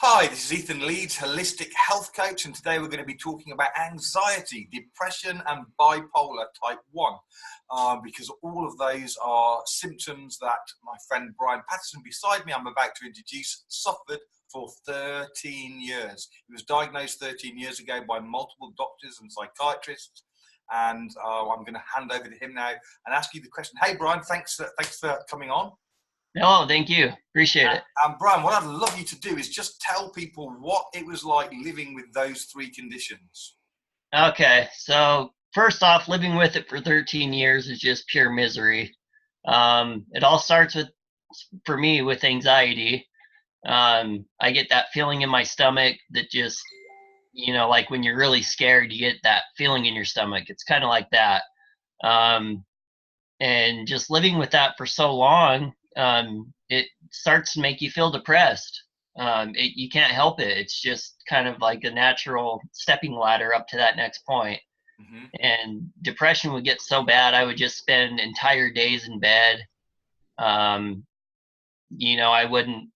Hi, this is Ethan Leeds, holistic health coach, and today we're going to be talking about anxiety, depression, and bipolar type 1, because all of those are symptoms that my friend Brian Patterson beside me, I'm about to introduce, suffered for 13 years. He was diagnosed 13 years ago by multiple doctors and psychiatrists, and I'm going to hand over to him now and ask you the question. Hey, Brian, thanks for coming on. No, thank you. Appreciate it. Brian, what I'd love you to do is just tell people what it was like living with those three conditions. Okay, so first off, living with it for 13 years is just pure misery. It all starts with, for me, with anxiety. I get that feeling in my stomach that just, like when you're really scared, you get that feeling in your stomach. It's kind of like that. And just living with that for so long, it starts to make you feel depressed. You can't help it. It's just kind of like a natural stepping ladder up to that next point. Mm-hmm. And depression would get so bad, I would just spend entire days in bed. I wouldn't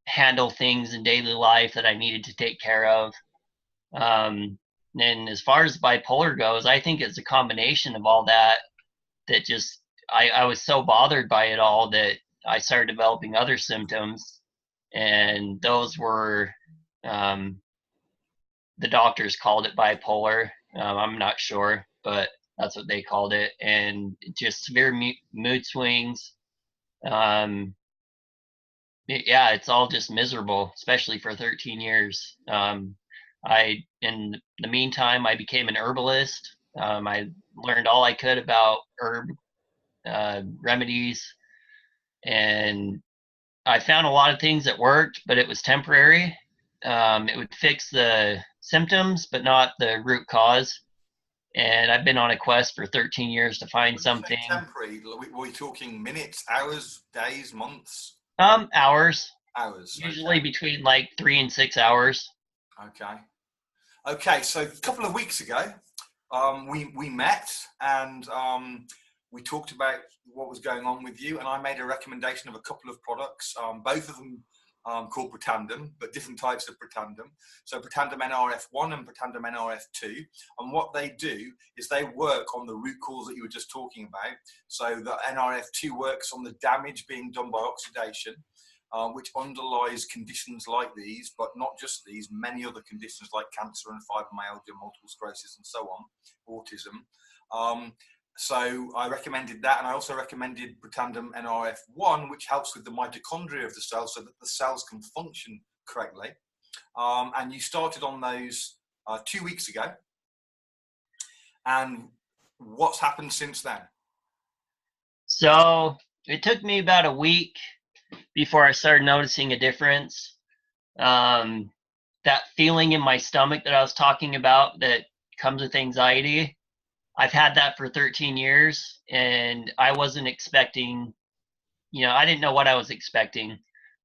handle things in daily life that I needed to take care of. And as far as bipolar goes, I think it's a combination of all that just I was so bothered by it all that I started developing other symptoms, and those were the doctors called it bipolar. I'm not sure, but that's what they called it, and just severe mood swings. It's all just miserable, especially for 13 years. In the meantime, I became an herbalist. I learned all I could about herb remedies, and I found a lot of things that worked, but it was temporary. It would fix the symptoms, but not the root cause. And I've been on a quest for 13 years to find something. Temporary? Were we talking minutes, hours, days, months? Hours. Hours. Usually between like 3 and 6 hours. Okay. So a couple of weeks ago, we met and we talked about what was going on with you, and I made a recommendation of a couple of products, both of them called Protandim, but different types of Protandim. So Protandim NRF1 and Protandim NRF2, and what they do is they work on the root cause that you were just talking about. So the NRF2 works on the damage being done by oxidation, which underlies conditions like these, but not just these, many other conditions like cancer and fibromyalgia, multiple sclerosis, and so on, autism. So I recommended that, and I also recommended Protandim NRF1, which helps with the mitochondria of the cell so that the cells can function correctly. And you started on those 2 weeks ago. And what's happened since then? So it took me about a week before I started noticing a difference. That feeling in my stomach that I was talking about that comes with anxiety, I've had that for 13 years, and I wasn't expecting, I didn't know what I was expecting.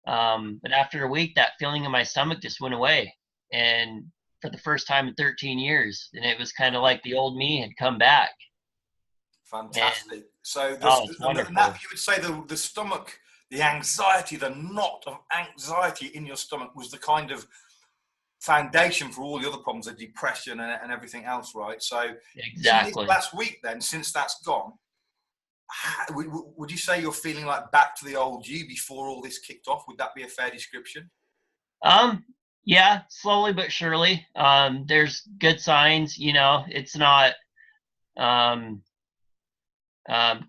But after a week, that feeling in my stomach just went away, and for the first time in 13 years, and it was kind of like the old me had come back. Fantastic. And, so wonderful. you would say the stomach, the anxiety, the knot of anxiety in your stomach was the kind of foundation for all the other problems, the depression and everything else, right? So exactly. Last week then, since that's gone, would you say you're feeling like back to the old you before all this kicked off? Would that be a fair description? Yeah, slowly but surely. There's good signs, it's not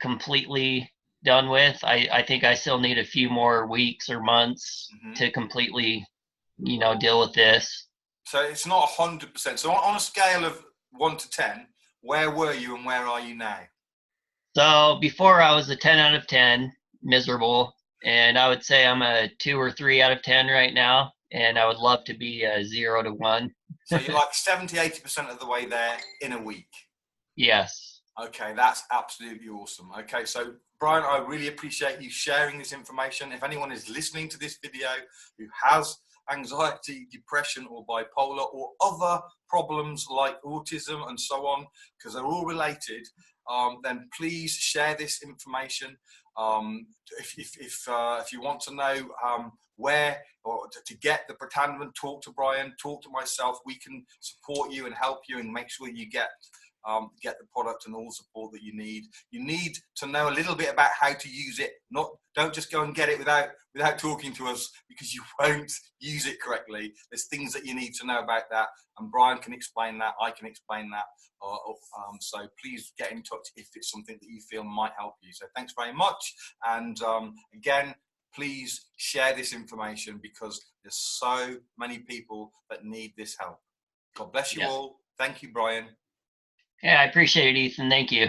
completely done with. I think I still need a few more weeks or months to completely deal with this. So it's not 100%. So on a scale of 1 to 10, where were you and where are you now? So before I was a 10 out of 10, miserable, and I would say I'm a 2 or 3 out of 10 right now, and I would love to be a 0 to 1. So you're like 70-80% of the way there in a week? Yes. Okay, that's absolutely awesome. Okay, so Brian, I really appreciate you sharing this information. If anyone is listening to this video who has anxiety, depression, or bipolar, or other problems like autism and so on, because they're all related, then please share this information. If you want to know where or to get the Protandim, talk to Brian, talk to myself. We can support you and help you and make sure you get the product and all the support that you need. You need to know a little bit about how to use it. Don't just go and get it without talking to us, because you won't use it correctly. There's things that you need to know about that, and Brian can explain that. I can explain that. So please get in touch if it's something that you feel might help you. So thanks very much, and again, please share this information, because there's so many people that need this help. God bless you all. Thank you, Brian. Yeah, I appreciate it, Ethan. Thank you.